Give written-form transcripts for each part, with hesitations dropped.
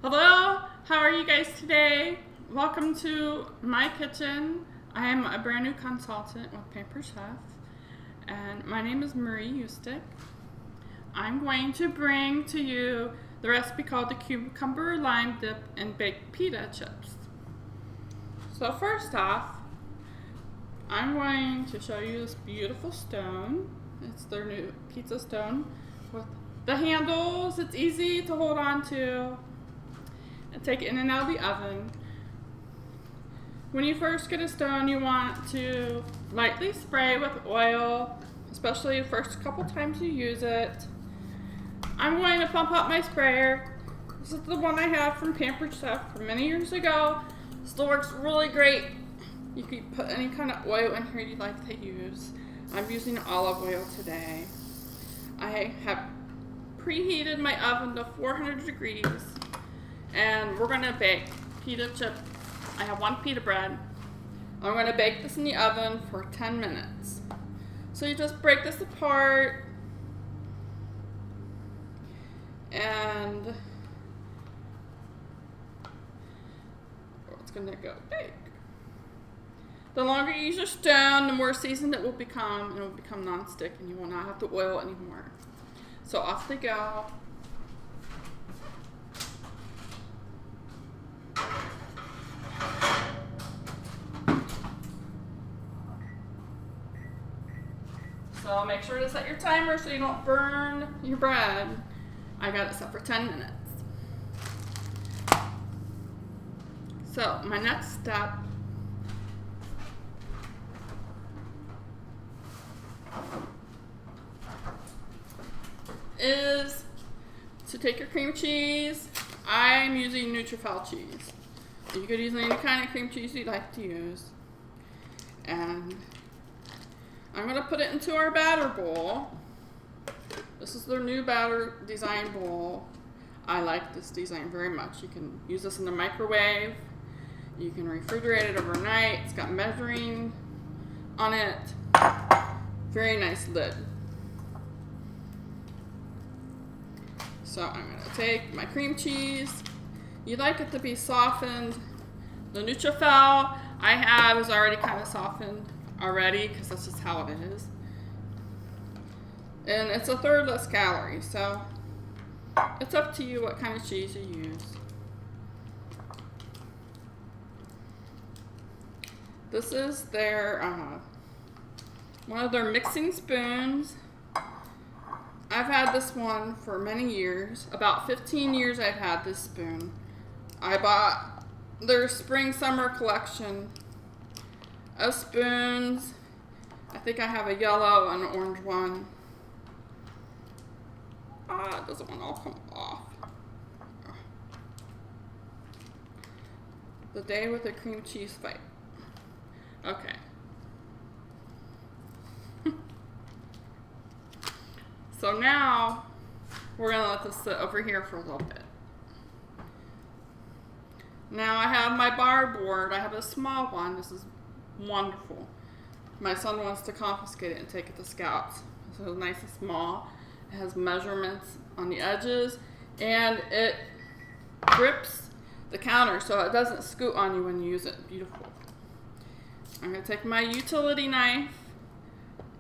Hello, how are you guys today? Welcome to my kitchen. I am a brand new consultant with Paper Chef, and my name is Marie Eustick. I'm going to bring to you the recipe called the cucumber lime dip and baked pita chips. So first off, I'm going to show you this beautiful stone. It's their new pizza stone with the handles. It's easy to hold on to and take it in and out of the oven. When you first get a stone, you want to lightly spray with oil, especially the first couple times you use it. I'm going to pump up my sprayer. This is the one I have from Pampered Chef from many years ago. Still works really great. You can put any kind of oil in here you'd like to use. I'm using olive oil today. I have preheated my oven to 400 degrees. And we're going to bake pita chip. I have one pita bread. I'm going to bake this in the oven for 10 minutes. So you just break this apart and it's going to go bake. The longer you use your stone, the more seasoned it will become, and it will become non-stick, and you will not have to oil anymore. So off they go. So make sure to set your timer so you don't burn your bread. I got it set for 10 minutes. So my next step is to take your cream cheese. I'm using Nutrifel cheese. You could use any kind of cream cheese you'd like to use. And I'm going to put it into our batter bowl. This is their new batter design bowl. I like this design very much. You can use this in the microwave. You can refrigerate it overnight. It's got measuring on it. Very nice lid. So I'm going to take my cream cheese. You like it to be softened. The Nutrifel I have is already kind of softened already because that's just how it is. And it's a third less calories, so it's up to you what kind of cheese you use. This is their one of their mixing spoons. I've had this one for many years. About 15 years I've had this spoon. I bought their spring summer collection of spoons. I think I have a yellow and an orange one. It doesn't want to all come off. The day with a cream cheese fight. Okay. So now we're going to let this sit over here for a little bit. Now I have my bar board. I have a small one. This is wonderful. My son wants to confiscate it and take it to Scouts. So it's nice and small. It has measurements on the edges, and it grips the counter so it doesn't scoot on you when you use it. Beautiful. I'm going to take my utility knife,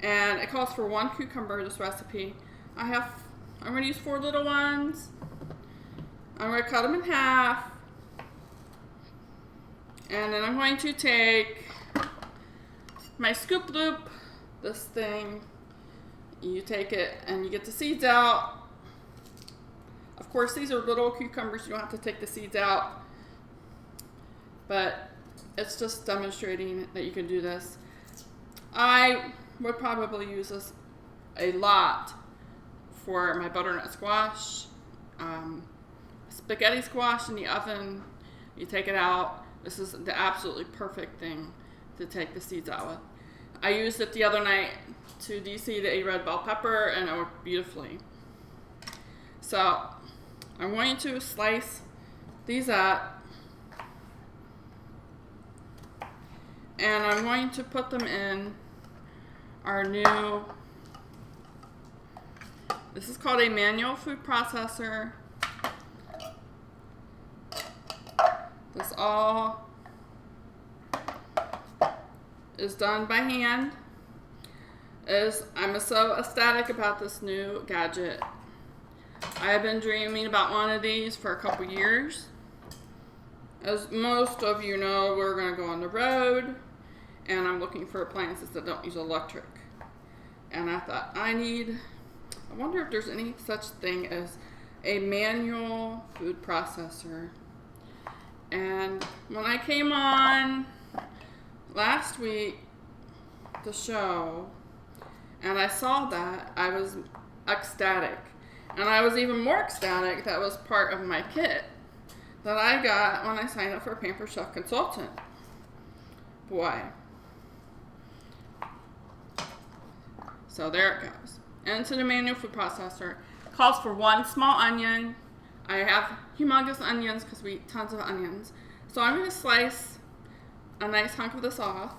and it calls for 1 cucumber, this recipe. I'm going to use 4 little ones. I'm going to cut them in half, and then I'm going to take my scoop loop, this thing. You take it and you get the seeds out. Of course, these are little cucumbers. You don't have to take the seeds out. But it's just demonstrating that you can do this. I would probably use this a lot for my butternut squash, spaghetti squash in the oven. You take it out. This is the absolutely perfect thing to take the seeds out with. I used it the other night to de-seed a red bell pepper, and it worked beautifully. So I'm going to slice these up, and I'm going to put them in our new, this is called a manual food processor. all is done by hand. I'm so ecstatic about this new gadget. I have been dreaming about one of these for a couple years. As most of you know, we're going to go on the road, and I'm looking for appliances that don't use electric. And I thought, I wonder if there's any such thing as a manual food processor. And when I came on last week, the show, and I saw that, I was ecstatic. And I was even more ecstatic that was part of my kit that I got when I signed up for Pampered Chef Consultant. Boy. So there it goes. Into the manual food processor. Calls for 1 small onion. I have humongous onions because we eat tons of onions. So I'm going to slice a nice hunk of this off.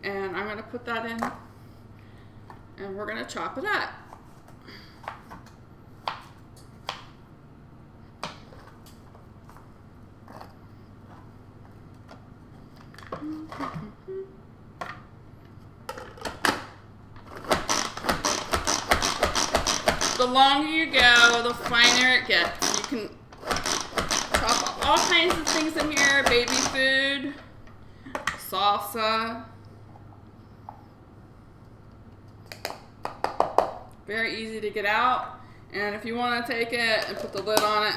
And I'm going to put that in. And we're going to chop it up. The longer you go, the finer it gets. You can chop all kinds of things in here, baby food, salsa. Very easy to get out. And if you want to take it and put the lid on it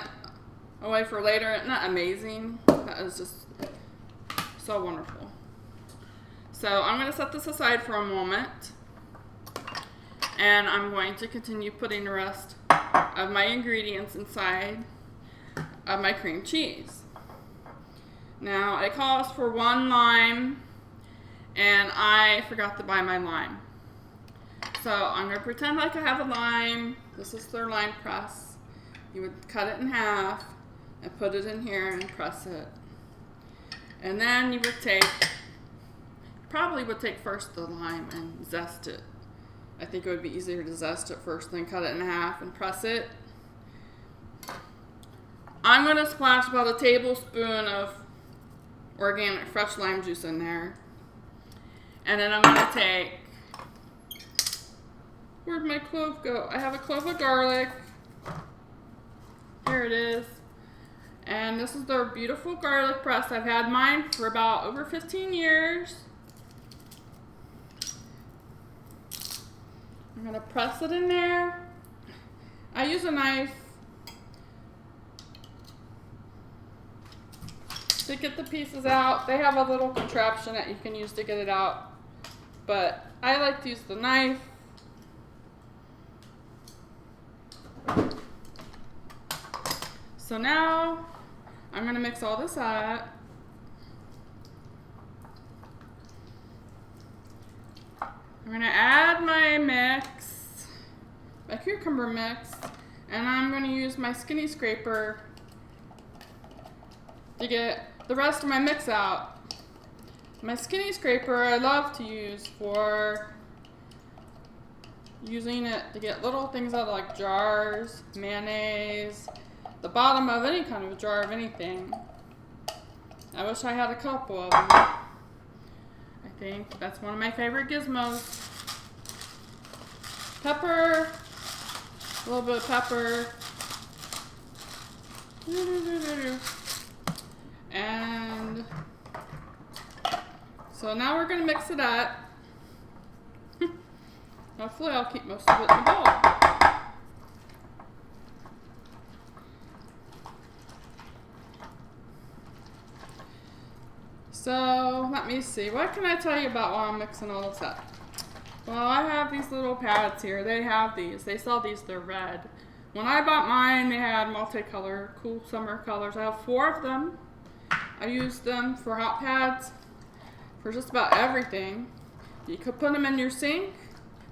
away for later, isn't that amazing? That is just so wonderful. So I'm going to set this aside for a moment. And I'm going to continue putting the rest of my ingredients inside of my cream cheese. Now, it calls for 1 lime, and I forgot to buy my lime. So I'm going to pretend like I have a lime. This is their lime press. You would cut it in half and put it in here and press it. And then you would probably would take first the lime and zest it. I think it would be easier to zest it first, then cut it in half and press it. I'm going to splash about a tablespoon of organic fresh lime juice in there. And then I'm going to take, where'd my clove go? I have a clove of garlic. Here it is. And this is their beautiful garlic press. I've had mine for about over 15 years. I'm going to press it in there. I use a knife to get the pieces out. They have a little contraption that you can use to get it out, but I like to use the knife. So now I'm going to mix all this up. I'm going to add my mix, my cucumber mix, and I'm going to use my skinny scraper to get the rest of my mix out. My skinny scraper I love to use for using it to get little things out of like jars, mayonnaise, the bottom of any kind of a jar of anything. I wish I had a couple of them. I think that's one of my favorite gizmos. Pepper, a little bit of pepper. And so now we're going to mix it up. Hopefully I'll keep most of it in the bowl. So let me see, what can I tell you about while I'm mixing all this up? Well, I have these little pads here. They have these. They sell these. They're red. When I bought mine, they had multicolor, cool summer colors. I have 4 of them. I use them for hot pads, for just about everything. You could put them in your sink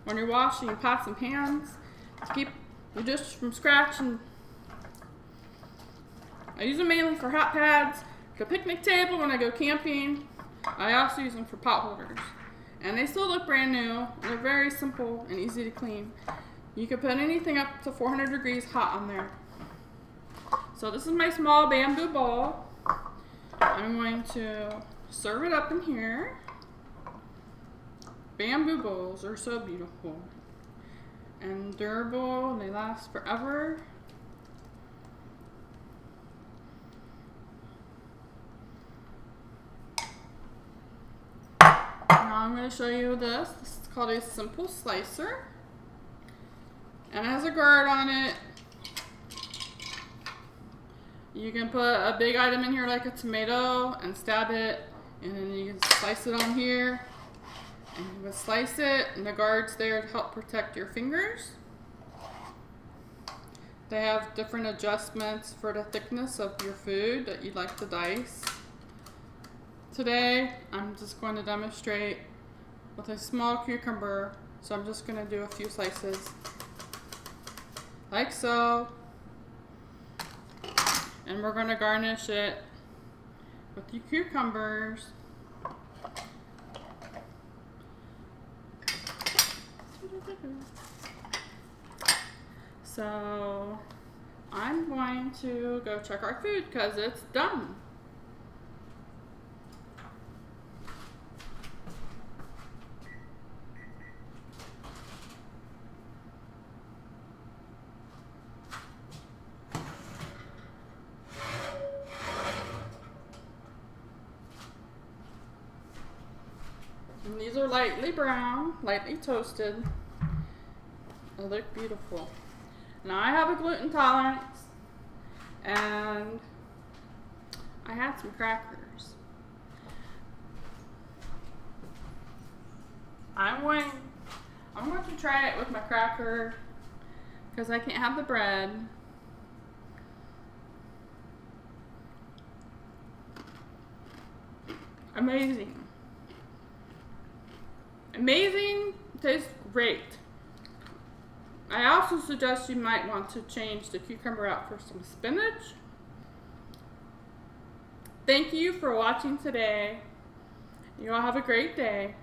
when you're washing pots and pans to keep your dish from scratch. And I use them mainly for hot pads, the picnic table when I go camping. I also use them for pot holders. And they still look brand new. They're very simple and easy to clean. You can put anything up to 400 degrees hot on there. So So this is my small bamboo bowl. I'm going to serve it up in here. Bamboo bowls are so beautiful and durable, and they last forever. Now I'm going to show you this. This is called a simple slicer, and it has a guard on it. You can put a big item in here like a tomato and stab it, and then you can slice it on here. And you would slice it, and the guard's there to help protect your fingers. They have different adjustments for the thickness of your food that you'd like to dice. Today, I'm just going to demonstrate with a small cucumber, so I'm just going to do a few slices, like so. And we're going to garnish it with the cucumbers. So I'm going to go check our food because it's done. And these are lightly brown, lightly toasted. They look beautiful. Now I have a gluten tolerance, and I had some crackers. I'm going to try it with my cracker because I can't have the bread. Amazing. Amazing, tastes great. I also suggest you might want to change the cucumber out for some spinach. Thank you for watching today. You all have a great day.